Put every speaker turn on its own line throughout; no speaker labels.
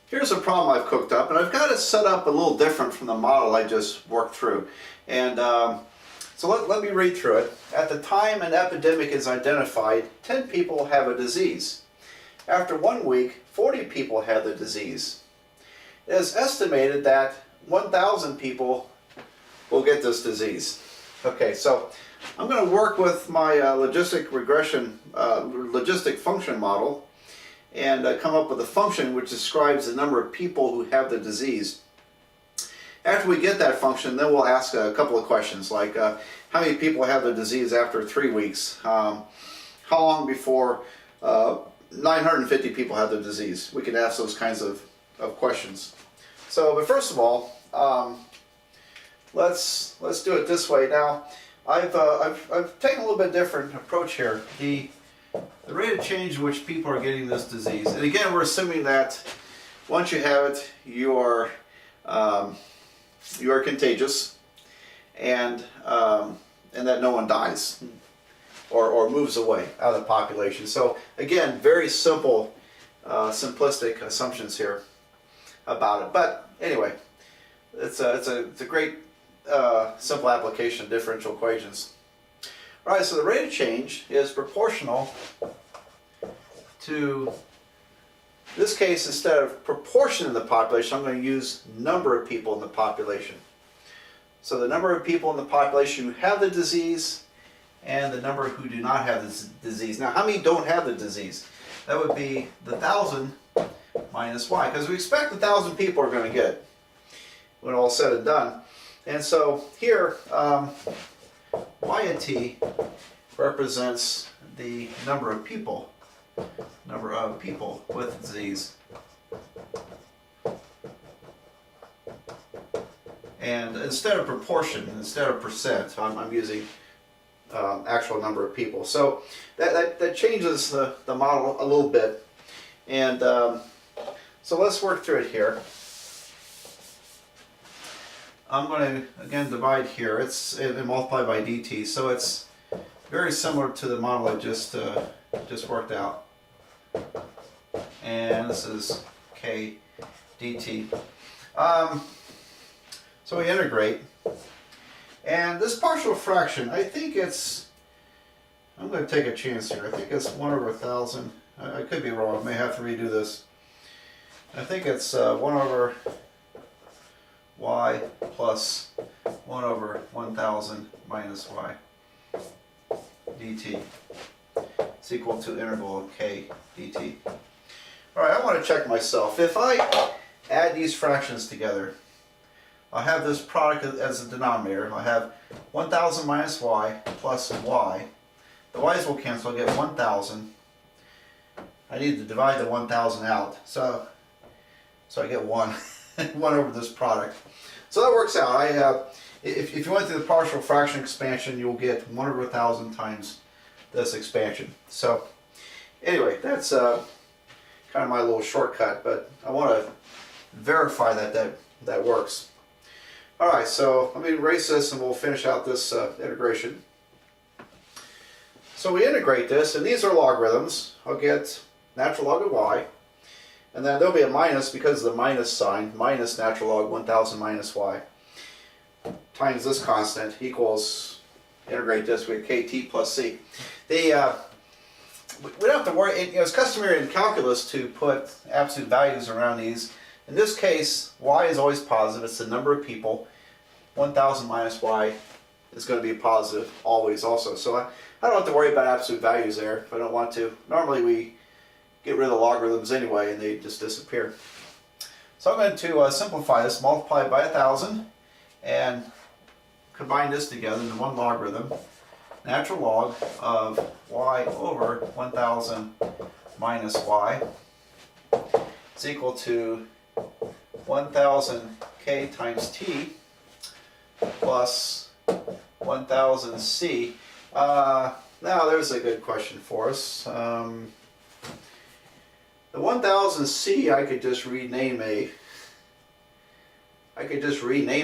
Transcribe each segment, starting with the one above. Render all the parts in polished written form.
Here's a problem I've cooked up, and I've got it set up a little different from the model I just worked through. And so let me read through it. At the time an epidemic is identified, 10 people have a disease. After 1 week, 40 people have the disease. It is estimated that 1,000 people will get this disease. Okay, so I'm going to work with my logistic function model and come up with a function which describes the number of people who have the disease. After we get that function, then we'll ask a couple of questions like how many people have the disease after 3 weeks? How long before 950 people have the disease? We can ask those kinds of questions. So, but first of all, let's do it this way. Now, I've taken a little bit different approach here. The rate of change in which people are getting this disease, and again, we're assuming that once you have it, you are contagious, and that no one dies or moves away out of the population. So again, very simple, simplistic assumptions here about it. But anyway, it's a great simple application of differential equations. All right, so the rate of change is proportional to, in this case, instead of proportion in the population, I'm going to use number of people in the population. So the number of people in the population who have the disease and the number who do not have the disease. Now, how many don't have the disease? That would be the 1,000 minus y, because we expect 1,000 people are going to get it when all's said and done. And so here, y at t represents the number of people with disease. And instead of proportion, instead of percent, I'm using actual number of people. So that changes the model a little bit. And so let's work through it here. I'm going to again divide here. And multiply by dt. So it's very similar to the model I just worked out. And this is k dt. So we integrate, and this partial fraction, I think it's, I'm going to take a chance here. I think it's 1 over 1,000. I could be wrong. I may have to redo this. I think it's 1 over y plus 1 over 1,000 minus y dt. It's equal to integral of k dt. All right, I want to check myself. If I add these fractions together, I'll have this product as a denominator. I'll have 1,000 minus y plus y. The y's will cancel. I'll get 1,000. I need to divide the 1,000 out. So I get 1. 1 over this product. So that works out. If you went through the partial fraction expansion, you'll get 1 over 1,000 times this expansion. So anyway, that's kind of my little shortcut, but I want to verify that works. All right, so let me erase this and we'll finish out this integration. So we integrate this, and these are logarithms. I'll get natural log of y, and then there'll be a minus because of the minus sign, minus natural log 1,000 minus y, times this constant equals, integrate this, we get kt plus c. We don't have to worry, it's customary in calculus to put absolute values around these. In this case, y is always positive. It's the number of people. 1,000 minus y is going to be positive always also. So I don't have to worry about absolute values there if I don't want to. Normally we get rid of the logarithms anyway and they just disappear. So I'm going to simplify this, multiply by 1,000 and combine this together into one logarithm. Natural log of y over 1,000 minus y is equal to 1,000 k times t plus 1,000 c. Now there's a good question for us. The 1,000 c I could just rename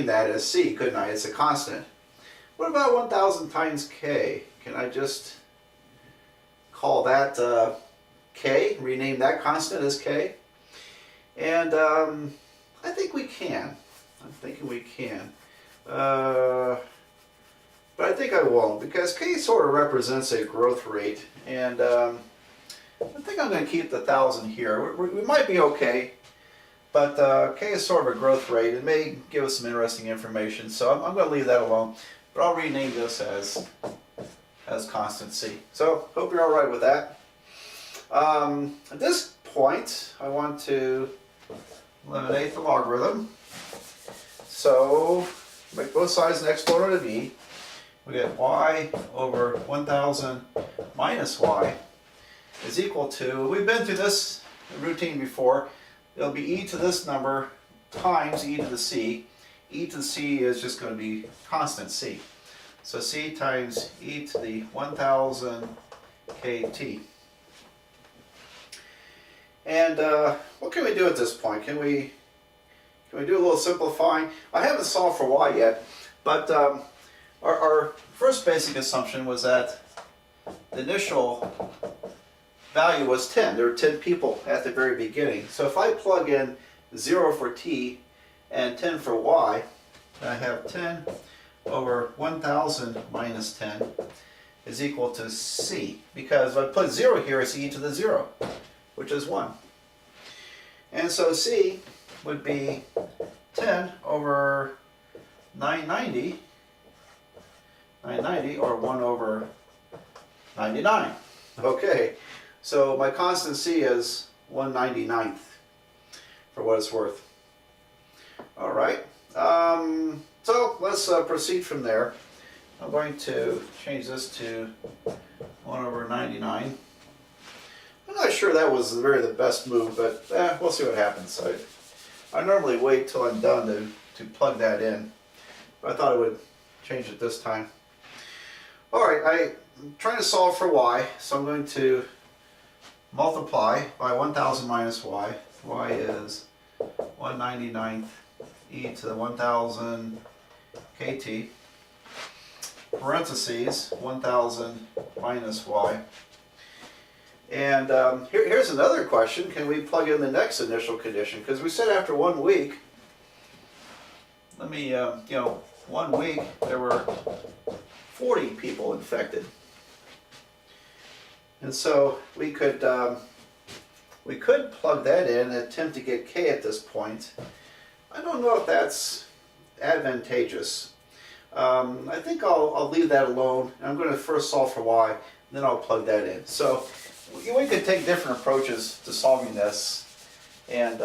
that as c, couldn't I? It's a constant. What about 1,000 times k? Can I just call that k, rename that constant as k? And I think we can. I'm thinking we can. But I think I won't, because k sort of represents a growth rate. And I think I'm going to keep the 1,000 here. We might be okay. But k is sort of a growth rate. It may give us some interesting information. So I'm going to leave that alone. But I'll rename this as constant c. So hope you're all right with that. At this point, I want to eliminate the logarithm. So make both sides an exponent of e. We get y over 1,000 minus y is equal to, we've been through this routine before, it'll be e to this number times e to the c. E to the c is just going to be constant c. So c times e to the 1,000 kt. And what can we do at this point? Can we do a little simplifying? I haven't solved for y yet, but our first basic assumption was that the initial value was 10. There were 10 people at the very beginning. So if I plug in 0 for t and 10 for y, I have 10 over 1,000 minus 10 is equal to c. Because if I put 0 here, it's e to the 0, which is 1. And so c would be 10 over 990, or 1 over 99. Okay, so my constant c is 1/99th, for what it's worth. All right, so let's proceed from there. I'm going to change this to 1 over 99. I'm not sure that was the best move, but we'll see what happens. I normally wait till I'm done to plug that in, but I thought I would change it this time. Alright, I'm trying to solve for y, so I'm going to multiply by 1,000 minus y. Y is 1/99th e to the 1,000 kt, parentheses 1,000 minus y. And here's another question. Can we plug in the next initial condition? Because we said after 1 week, let me, 1 week, there were 40 people infected. And so we could plug that in and attempt to get k at this point. I don't know if that's advantageous. I think I'll leave that alone. I'm going to first solve for y, and then I'll plug that in. So we could take different approaches to solving this, and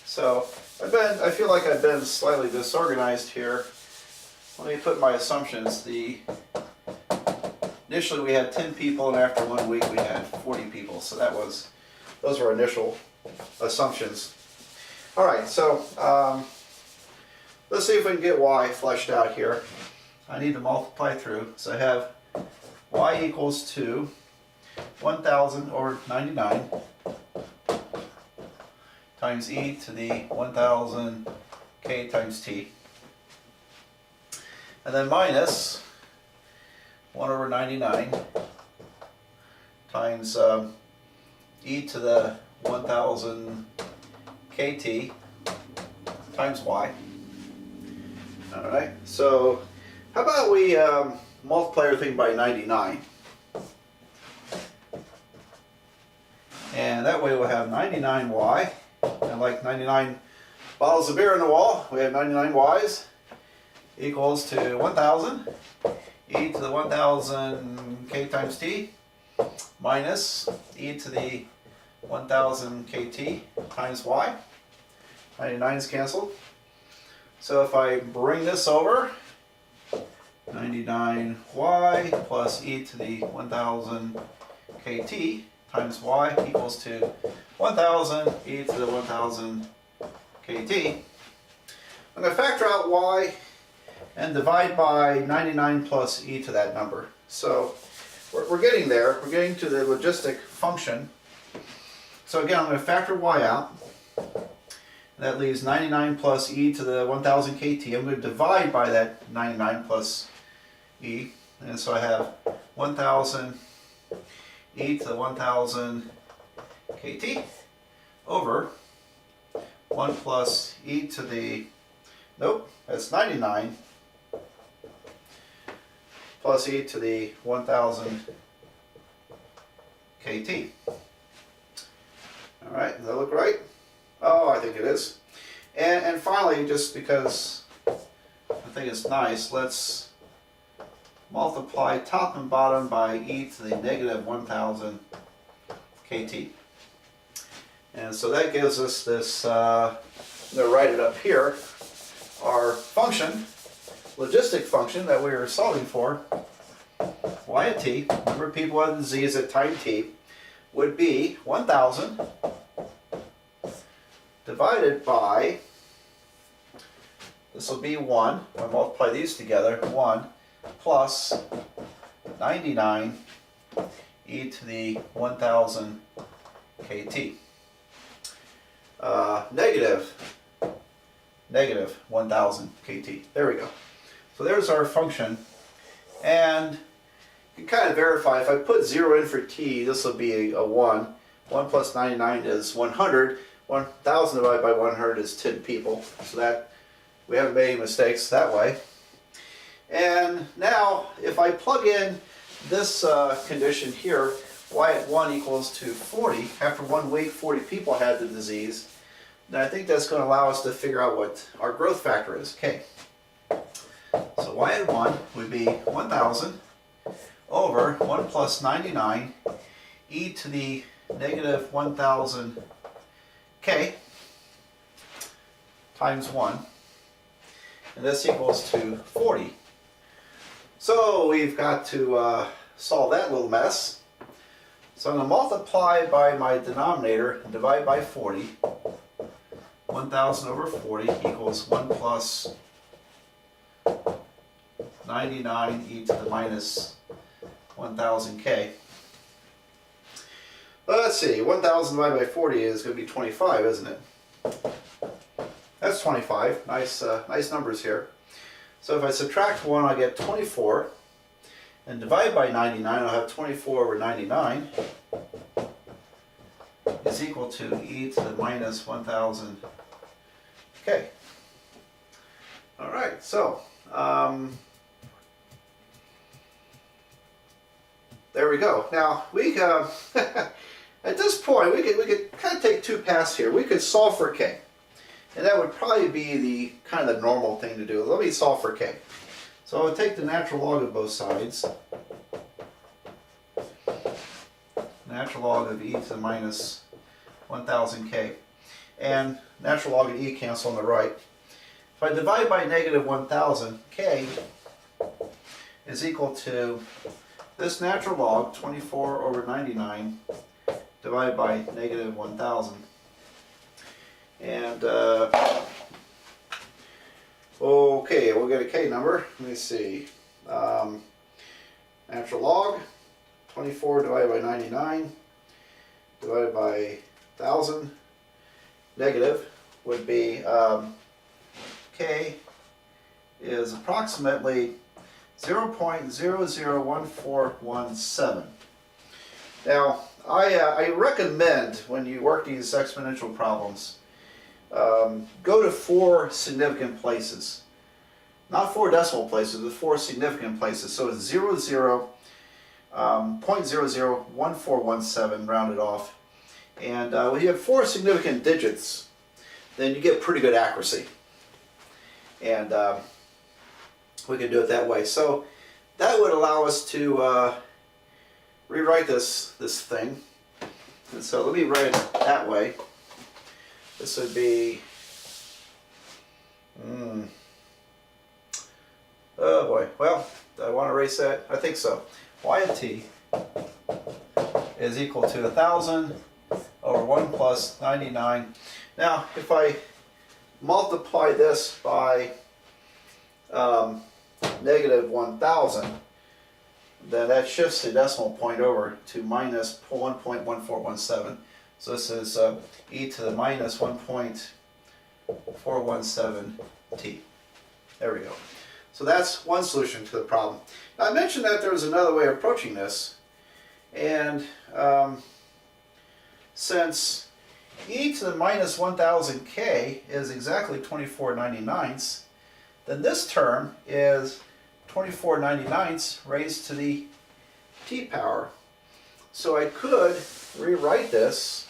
so I feel like I've been slightly disorganized here. Let me put my assumptions. Initially we had 10 people, and after 1 week we had 40 people. So those were initial assumptions. All right, so let's see if we can get y fleshed out here. I need to multiply through, so I have y equals to 1,000 over 99 times e to the 1,000 k times t, and then minus 1 over 99 times e to the 1,000 kt times y. All right, so how about we multiply everything by 99? And that way we'll have 99y, and like 99 bottles of beer on the wall, we have 99 y's equals to 1,000 e to the 1,000 k times t minus e to the 1,000 kt times y. 99 is canceled. So if I bring this over, 99y plus e to the 1,000 kt times y equals to 1,000 e to the 1,000 kt. I'm going to factor out y and divide by 99 plus e to that number. So we're getting there. We're getting to the logistic function. So again, I'm going to factor y out. That leaves 99 plus e to the 1,000 kt. I'm going to divide by that 99 plus e. And so I have 1,000 e to the 1,000 kt over 1 plus e to the, nope, that's 99 plus e to the 1000 kt. All right, does that look right? Oh, I think it is. And finally, just because I think it's nice, let's multiply top and bottom by e to the negative 1000 kt. And so that gives us this, I'm going to write it up here, our function, logistic function that we were solving for, y at t, number of people with disease at time t, would be 1000 divided by, this will be 1, I'll multiply these together, 1 plus 99 e to the 1000 kt. Negative 1000 kt. There we go. So there's our function. And you can kind of verify, if I put 0 in for t, this will be a 1. 1 plus 99 is 100. 1000 divided by 100 is 10 people. So that, we haven't made any mistakes that way. And now, if I plug in this condition here, y at 1 equals to 40, after 1 week 40 people had the disease, then I think that's going to allow us to figure out what our growth factor is, k. So y at 1 would be 1000 over 1 plus 99 e to the negative 1000 k times 1, and this equals to 40. So we've got to solve that little mess. So I'm going to multiply by my denominator and divide by 40. 1000 over 40 equals 1 plus 99 e to the minus 1000k. Let's see, 1000 divided by 40 is going to be 25, isn't it? That's 25. Nice, nice numbers here. So if I subtract 1, I get 24. And divide by 99, I'll have 24 over 99 is equal to e to the minus 1000 k. All right, so there we go. Now we at this point we could kind of take two paths here. We could solve for k, and that would probably be the kind of the normal thing to do. Let me solve for k. So I would take the natural log of both sides. Natural log of e to the minus 1000k. And natural log of e cancel on the right. If I divide by negative 1000, k is equal to this natural log, 24 over 99, divided by negative 1000. And okay, we'll get a k number. Let me see. Natural log, 24 divided by 99, divided by 1000, negative, would be k is approximately 0.001417. Now, I recommend when you work these exponential problems, go to 4 significant places. Not 4 decimal places, but 4 significant places. So it's 0.001417 rounded off. And when you have 4 significant digits, then you get pretty good accuracy. And we can do it that way. So that would allow us to rewrite this thing. And so let me write it that way. This would be, oh boy, well, do I want to erase that? I think so. Y of t is equal to 1000 over 1 plus 99. Now, if I multiply this by negative 1000, then that shifts the decimal point over to minus 1.1417. So this is e to the minus 1.417t. There we go. So that's one solution to the problem. Now, I mentioned that there was another way of approaching this, and since e to the minus 1000k is exactly 24/99, then this term is 24/99 raised to the t power. So I could rewrite this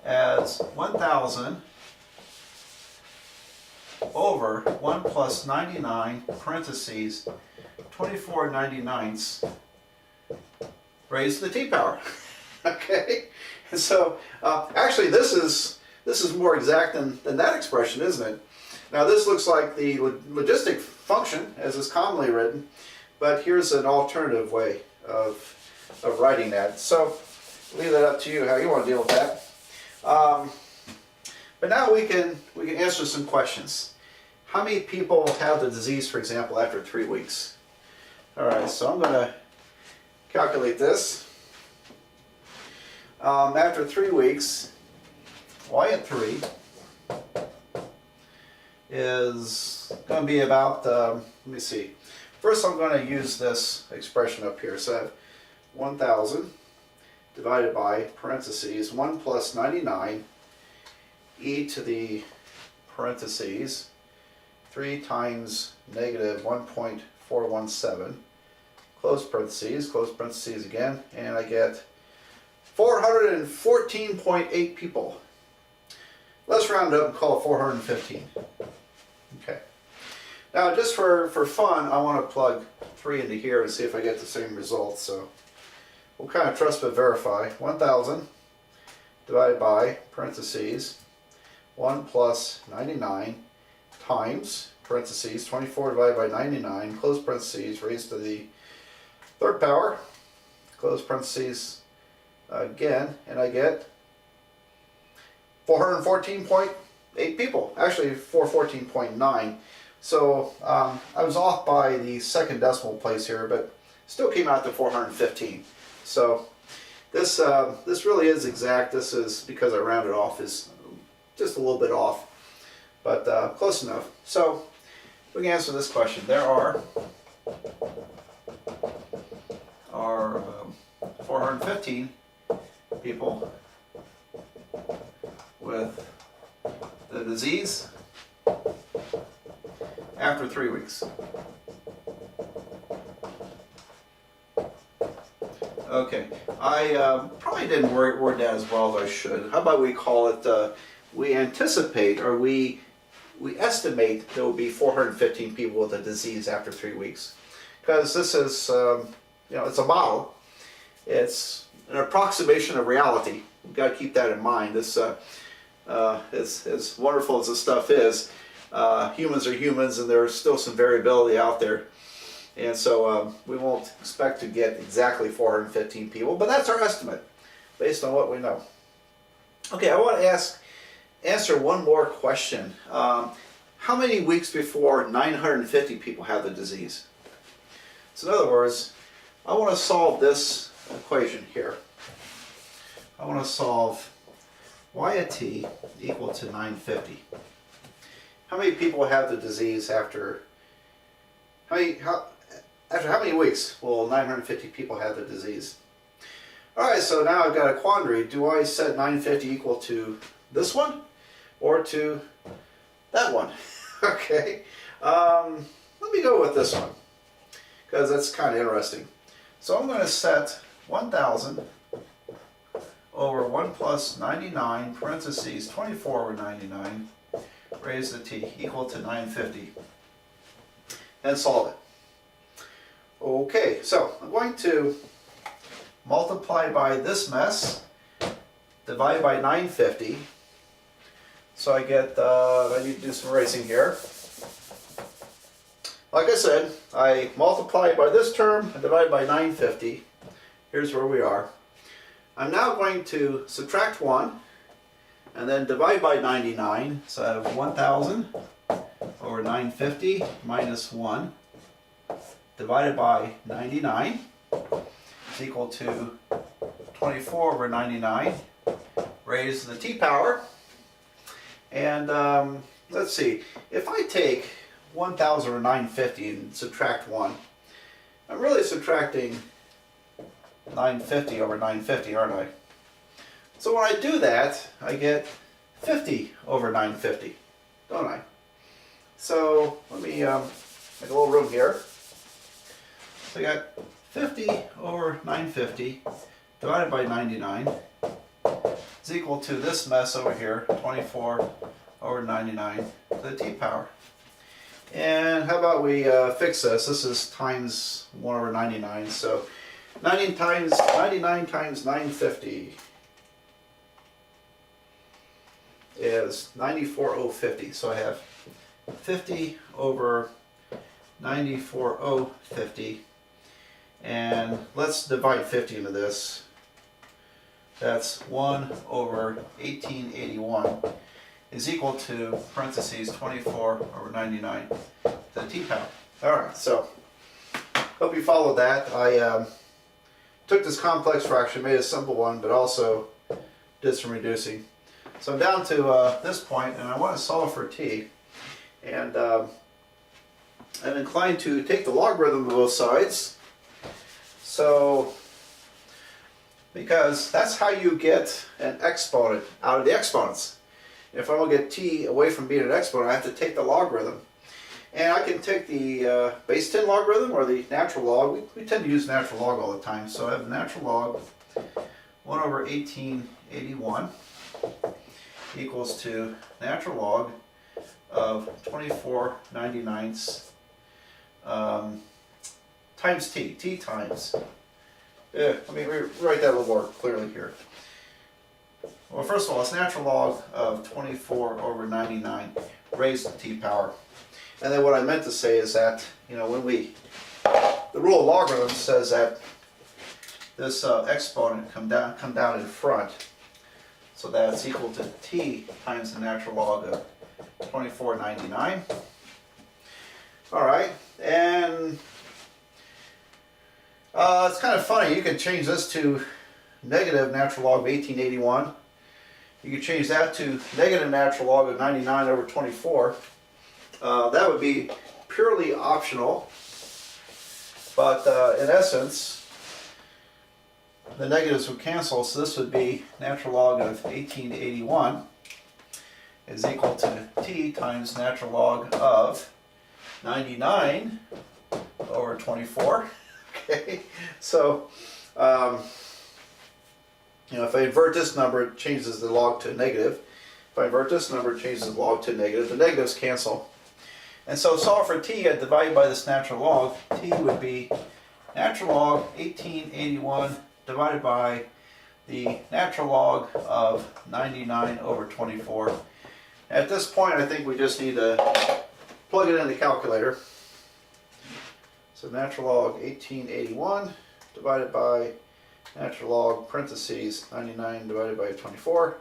as 1000 over 1 plus 99 parentheses 24/99 raised to the t power. Okay, and so actually this is more exact than that expression, isn't it? Now this looks like the logistic function as is commonly written, but here's an alternative way of writing that. So leave that up to you how you want to deal with that. But now we can answer some questions. How many people have the disease, for example, after 3 weeks? All right, so I'm going to calculate this. After 3 weeks, y at 3 is going to be about, let me see. First I'm going to use this expression up here. So I have 1000 divided by parentheses 1 plus 99 e to the parentheses 3 times negative 1.417 close parentheses again, and I get 414.8 people. Let's round it up and call it 415. Okay. Now just for fun, I want to plug 3 into here and see if I get the same result. So we'll kind of trust but verify. 1000 divided by parentheses 1 plus 99 times parentheses 24 divided by 99 close parentheses raised to the third power close parentheses again, and I get 414.8 people. Actually 414.9. So I was off by the second decimal place here, but still came out to 415. So this really is exact. This is because I rounded off, is just a little bit off, but close enough. So we can answer this question. There are 415 people with the disease after 3 weeks. Okay, I probably didn't word that as well as I should. How about we call it, we anticipate, or we estimate there will be 415 people with the disease after 3 weeks. Because this is, it's a model. It's an approximation of reality. We've got to keep that in mind. This, as wonderful as this stuff is, humans are humans, and there's still some variability out there. And so we won't expect to get exactly 415 people, but that's our estimate based on what we know. Okay, I want to answer one more question. How many weeks before 950 people have the disease? So in other words, I want to solve this equation here. I want to solve y at t equal to 950. How many people have the disease after how many weeks will 950 people have the disease? Alright, so now I've got a quandary. Do I set 950 equal to this one or to that one? Okay, let me go with this one because that's kind of interesting. So I'm going to set 1000 over 1 plus 99 parentheses 24 over 99 raised to t equal to 950 and solve it. Okay, so I'm going to multiply by this mess, divide by 950. So I get, I need to do some erasing here. Like I said, I multiply by this term and divide by 950. Here's where we are. I'm now going to subtract 1 and then divide by 99. So I have 1000 over 950 minus 1 divided by 99 is equal to 24 over 99 raised to the t power. And let's see, if I take 1000 over 950 and subtract 1, I'm really subtracting 950 over 950, aren't I? So when I do that, I get 50 over 950, don't I? So let me make a little room here. So I got 50 over 950 divided by 99 is equal to this mess over here, 24 over 99 to the t power. And how about we fix this? This is times 1 over 99, so 99 times 950 is 94050. So I have 50 over 94050, and let's divide 50 into this. That's 1 over 1881 is equal to, parentheses, 24 over 99 to the t power. Alright, so hope you followed that. I took this complex fraction, made a simple one, but also did some reducing. So I'm down to this point, and I want to solve for t. And I'm inclined to take the logarithm of both sides. So, because that's how you get an exponent out of the exponents. If I want to get t away from being an exponent, I have to take the logarithm. And I can take the base 10 logarithm or the natural log. We tend to use natural log all the time. So I have natural log 1 over 1881 equals to natural log of 24/99 times t times. Let me write that a little more clearly here. Well, first of all, it's natural log of 24 over 99 raised to t power. And then what I meant to say is that, you know, when the rule of logarithms says that this exponent come down in front, so that's equal to t times the natural log of 24/99. All right, and it's kind of funny. You can change this to negative natural log of 1881. You could change that to negative natural log of 99 over 24. That would be purely optional, but in essence, the negatives would cancel, so this would be natural log of 1881 is equal to t times natural log of 99 over 24. Okay, so you know, if I invert this number, it changes the log to negative. If I invert this number, it changes the log to negative. The negatives cancel. And so solve for t, I divide by this natural log. T would be natural log 1881 divided by the natural log of 99 over 24. At this point, I think we just need to plug it in the calculator. So natural log 1881 divided by natural log parentheses 99 divided by 24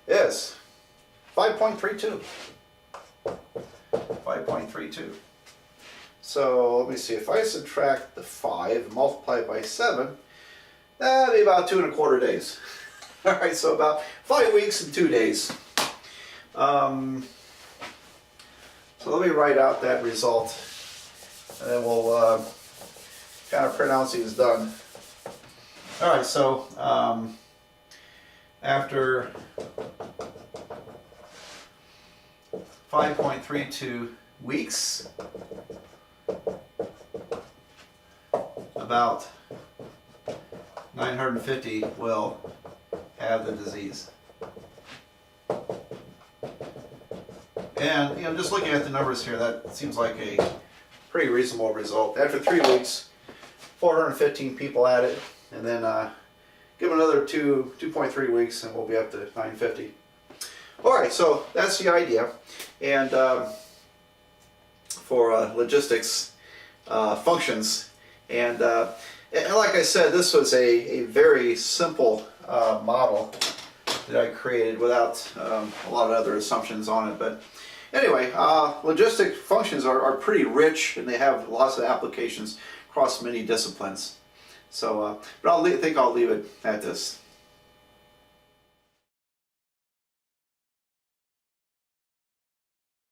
is 5.32. 5.32. So let me see, if I subtract the 5 and multiply it by 7, that'd be about 2 1/4 days. Alright, so about 5 weeks and 2 days. So let me write out that result, and then we'll kind of pronounce these done. Alright, so after 5.32 weeks, about 950 will have the disease. And, you know, just looking at the numbers here, that seems like a pretty reasonable result. After 3 weeks, 415 people had it, and then give them another 2.3 weeks, and we'll be up to 950. All right, so that's the idea. And for logistics functions, and like I said, this was a very simple model that I created without a lot of other assumptions on it. But anyway, logistic functions are pretty rich, and they have lots of applications across many disciplines. So, but I think I'll leave it at this.